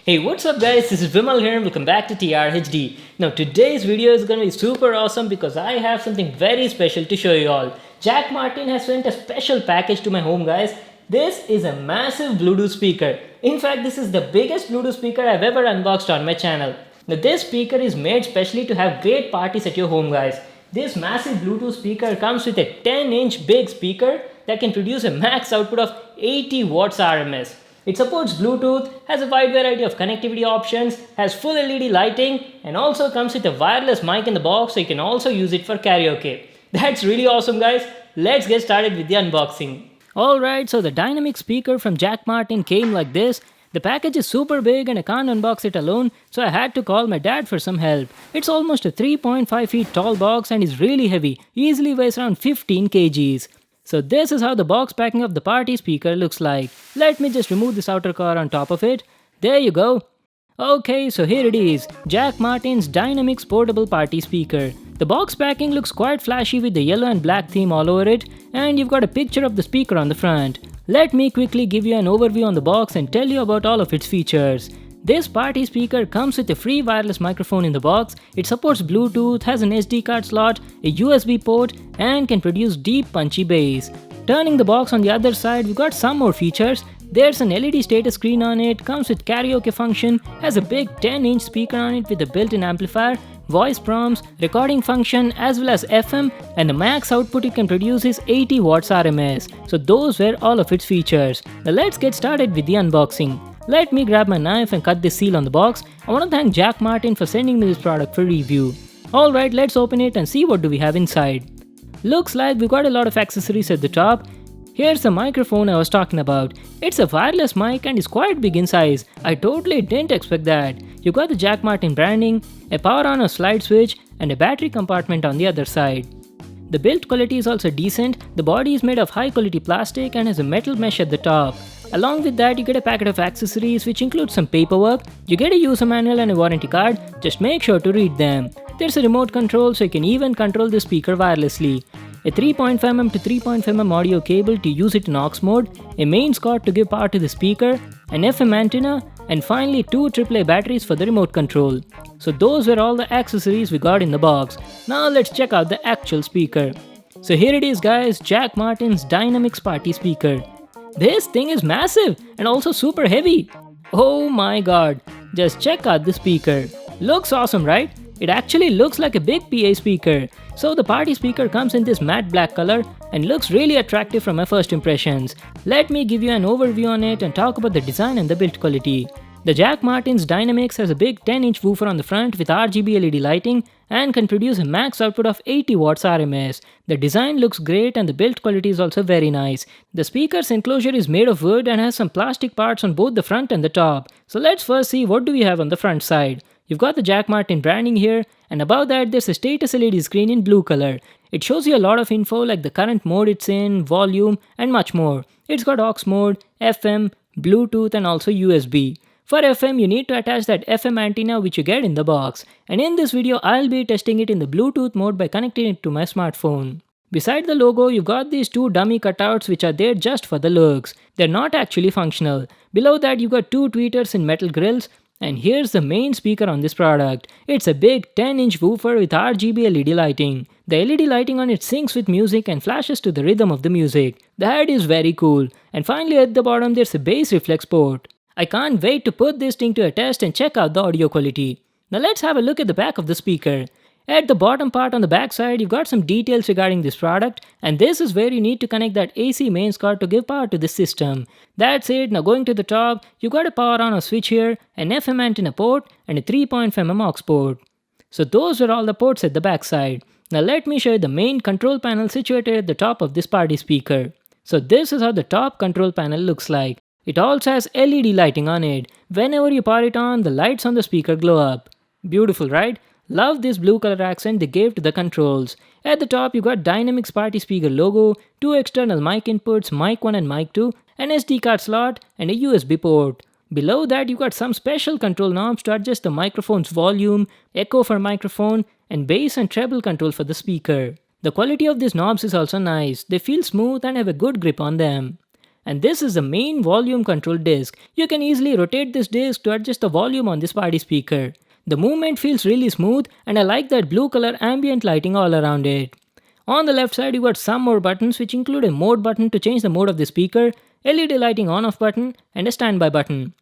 Hey, what's up guys, this is Vimal here and welcome back to TRHD. Now today's video is going to be super awesome because I have something very special to show you all. Jack Martin has sent a special package to my home guys. This is a massive Bluetooth speaker. In fact, this is the biggest Bluetooth speaker I've ever unboxed on my channel. Now this speaker is made specially to have great parties at your home guys. This massive Bluetooth speaker comes with a 10-inch big speaker that can produce a max output of 80 watts RMS. It supports Bluetooth, has a wide variety of connectivity options, has full LED lighting, and also comes with a wireless mic in the box so you can also use it for karaoke. That's really awesome guys. Let's get started with the unboxing. Alright, so the dynamic speaker from Jack Martin came like this. The package is super big and I can't unbox it alone, so I had to call my dad for some help. It's almost a 3.5 feet tall box and is really heavy, easily weighs around 15 kgs. So this is how the box packing of the party speaker looks like. Let me just remove this outer cover on top of it. There you go. Okay, so here it is, Jack Martin's Dynamics Portable Party Speaker. The box packing looks quite flashy with the yellow and black theme all over it, and you've got a picture of the speaker on the front. Let me quickly give you an overview on the box and tell you about all of its features. This party speaker comes with a free wireless microphone in the box. It supports Bluetooth, has an SD card slot, a USB port, and can produce deep punchy bass. Turning the box on the other side, we've got some more features. There's an LED status screen on it, comes with karaoke function, has a big 10-inch speaker on it with a built-in amplifier, voice prompts, recording function as well as FM, and the max output it can produce is 80 watts RMS. So those were all of its features. Now let's get started with the unboxing. Let me grab my knife and cut this seal on the box. I want to thank Jack Martin for sending me this product for review. Alright, let's open it and see what do we have inside. Looks like we've got a lot of accessories at the top. Here's the microphone I was talking about. It's a wireless mic and is quite big in size. I totally didn't expect that. You got the Jack Martin branding, a power on or slide switch, and a battery compartment on the other side. The build quality is also decent. The body is made of high quality plastic and has a metal mesh at the top. Along with that, you get a packet of accessories which includes some paperwork. You get a user manual and a warranty card. Just make sure to read them. There's a remote control so you can even control the speaker wirelessly. A 3.5mm to 3.5mm audio cable to use it in aux mode, a mains cord to give power to the speaker, an FM antenna, and finally 2 AAA batteries for the remote control. So those were all the accessories we got in the box. Now let's check out the actual speaker. So here it is guys, Jack Martin's Dynamics Party Speaker. This thing is massive and also super heavy. Oh my god, just check out the speaker. Looks awesome, right? It actually looks like a big PA speaker. So the party speaker comes in this matte black color and looks really attractive from my first impressions. Let me give you an overview on it and talk about the design and the build quality. The Jack Martin's Dynamics has a big 10-inch woofer on the front with RGB LED lighting and can produce a max output of 80 watts RMS. The design looks great and the build quality is also very nice. The speaker's enclosure is made of wood and has some plastic parts on both the front and the top. So let's first see what do we have on the front side. You've got the Jack Martin branding here, and above that there's a status LED screen in blue color. It shows you a lot of info like the current mode it's in, volume, and much more. It's got aux mode, FM, Bluetooth, and also USB. For FM, you need to attach that FM antenna which you get in the box. And in this video, I'll be testing it in the Bluetooth mode by connecting it to my smartphone. Beside the logo, you've got these 2 dummy cutouts which are there just for the looks. They're not actually functional. Below that, you've got 2 tweeters in metal grills. And here's the main speaker on this product. It's a big 10-inch woofer with RGB LED lighting. The LED lighting on it syncs with music and flashes to the rhythm of the music. That is very cool. And finally at the bottom there's a bass reflex port. I can't wait to put this thing to a test and check out the audio quality. Now let's have a look at the back of the speaker. At the bottom part on the back side, you've got some details regarding this product, and this is where you need to connect that AC mains cord to give power to this system. That's it. Now going to the top, you've got a power on or switch here, an FM antenna port, and a 3.5mm aux port. So those are all the ports at the back side. Now let me show you the main control panel situated at the top of this party speaker. So this is how the top control panel looks like. It also has LED lighting on it. Whenever you power it on, the lights on the speaker glow up. Beautiful, right? Love this blue color accent they gave to the controls. At the top, you got Dynamics Party Speaker logo, 2 external mic inputs, mic 1 and mic 2, an SD card slot, and a USB port. Below that, you got some special control knobs to adjust the microphone's volume, echo for microphone, and bass and treble control for the speaker. The quality of these knobs is also nice. They feel smooth and have a good grip on them. And this is the main volume control disc. You can easily rotate this disc to adjust the volume on this party speaker. The movement feels really smooth and I like that blue color ambient lighting all around it. On the left side you got some more buttons which include a mode button to change the mode of the speaker, LED lighting on off button and a standby button.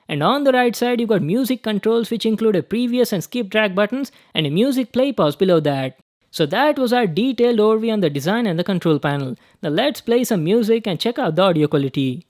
And on the right side you got music controls which include a previous and skip track buttons and a music play pause below that. So that was our detailed overview on the design and the control panel. Now let's play some music and check out the audio quality.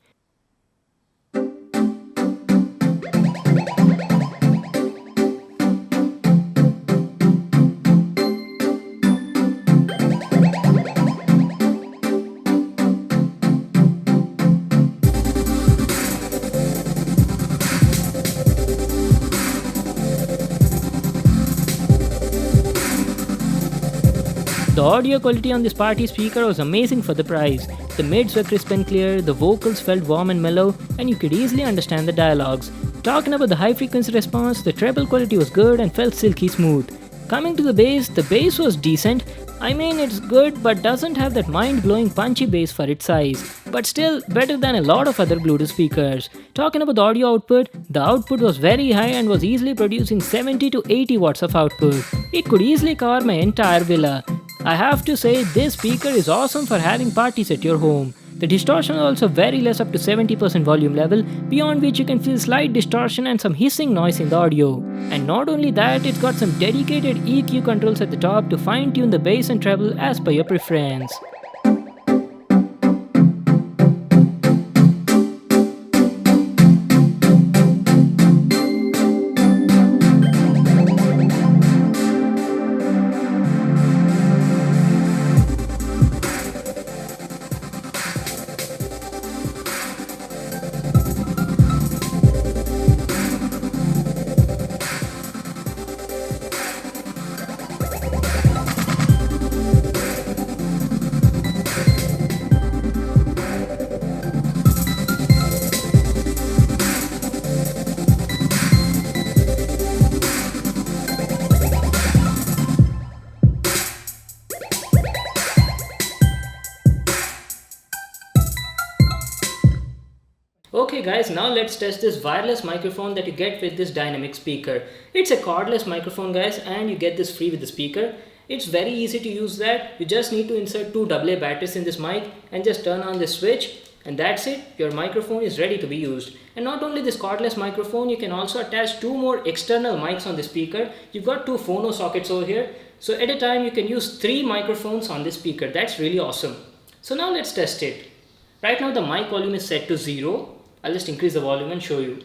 The audio quality on this party speaker was amazing for the price. The mids were crisp and clear, the vocals felt warm and mellow, and you could easily understand the dialogues. Talking about the high frequency response, the treble quality was good and felt silky smooth. Coming to the bass was decent. I mean, it's good but doesn't have that mind-blowing punchy bass for its size. But still, better than a lot of other Bluetooth speakers. Talking about the audio output, the output was very high and was easily producing 70 to 80 watts of output. It could easily cover my entire villa. I have to say, this speaker is awesome for having parties at your home. The distortion is also very less, up to 70% volume level, beyond which you can feel slight distortion and some hissing noise in the audio. And not only that, it's got some dedicated EQ controls at the top to fine-tune the bass and treble as per your preference. Okay guys, now let's test this wireless microphone that you get with this dynamic speaker. It's a cordless microphone guys, and you get this free with the speaker. It's very easy to use that. You just need to insert two AA batteries in this mic and just turn on this switch, and that's it. Your microphone is ready to be used. And not only this cordless microphone, you can also attach two more external mics on the speaker. You've got two phono sockets over here. So at a time you can use 3 microphones on this speaker. That's really awesome. So now let's test it. Right now the mic volume is set to 0. I'll just increase the volume and show you.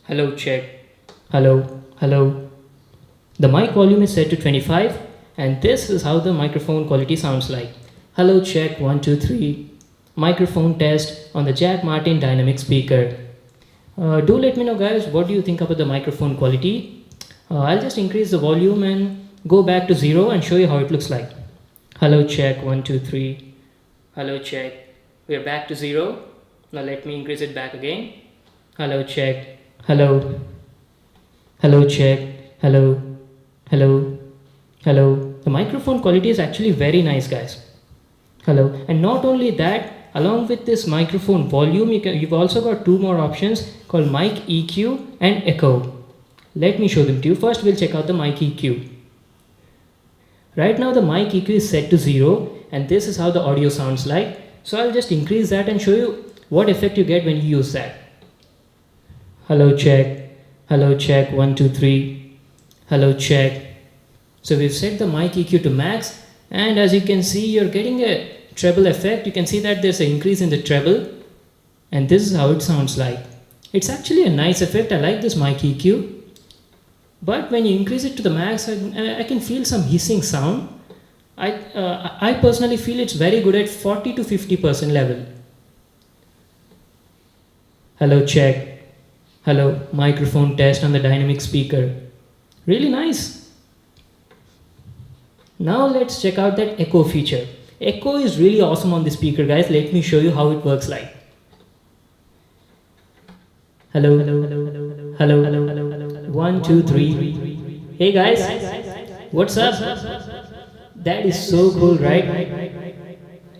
Hello, check. Hello, hello. The mic volume is set to 25, and this is how the microphone quality sounds like. Hello, check, 1, 2, 3. Microphone test on the Jack Martin dynamic speaker. Do let me know guys, what do you think about the microphone quality? I'll just increase the volume and go back to 0 and show you how it looks like. Hello, check, 1, 2, 3. Hello, check. We're back to 0. Now let me increase it back again. Hello, check. Hello. Hello, check. Hello. Hello. Hello. The microphone quality is actually very nice guys. Hello. And not only that, along with this microphone volume, you've also got 2 more options called mic EQ and echo. Let me show them to you. First we'll check out the mic EQ. Right now the mic EQ is set to 0, and this is how the audio sounds like. So I'll just increase that and show you what effect you get when you use that. Hello, check. Hello, check, 1, 2, 3. Hello, check. So we've set the mic EQ to max, and as you can see, you're getting a treble effect. You can see that there's an increase in the treble, and this is how it sounds like. It's actually a nice effect. I like this mic EQ, but when you increase it to the max, I can feel some hissing sound. I personally feel it's very good at 40 to 50% level. Hello, check. Hello, microphone test on the dynamic speaker. Really nice. Now let's check out that echo feature. Echo is really awesome on the speaker guys. Let me show you how it works like. Hello, hello, hello, hello, hello, hello, hello, hello. 1, 2, 3. Hey guys, what's up? That is so cool, right?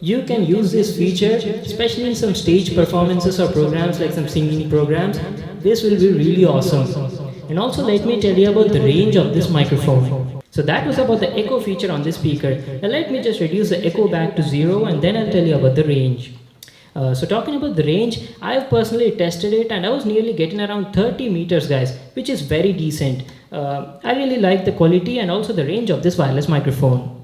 you can use this feature, especially in some stage performances or programs like some singing programs. This will be really awesome. And also let me tell you about the range of this microphone. So that was about the echo feature on this speaker. Now let me just reduce the echo back to 0 and then I'll tell you about the range. So talking about the range, I've personally tested it and I was nearly getting around 30 meters guys, which is very decent. I really like the quality and also the range of this wireless microphone.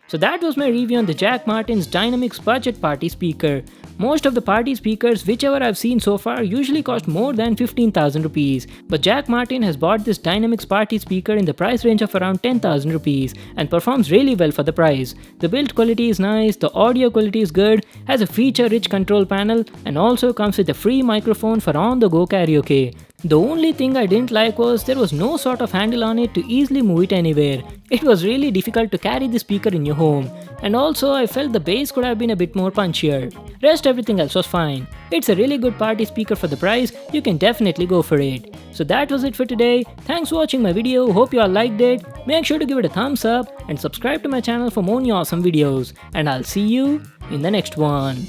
So that was my review on the Jack Martin's Dynamics Budget Party Speaker. Most of the party speakers whichever I've seen so far usually cost more than 15,000 rupees. But Jack Martin has bought this Dynamics Party Speaker in the price range of around 10,000 rupees and performs really well for the price. The build quality is nice, the audio quality is good, has a feature-rich control panel and also comes with a free microphone for on-the-go karaoke. The only thing I didn't like was there was no sort of handle on it to easily move it anywhere. It was really difficult to carry the speaker in your home. And also I felt the bass could have been a bit more punchier. Rest everything else was fine. It's a really good party speaker for the price, you can definitely go for it. So that was it for today. Thanks for watching my video, hope you all liked it. Make sure to give it a thumbs up and subscribe to my channel for more new awesome videos. And I'll see you in the next one.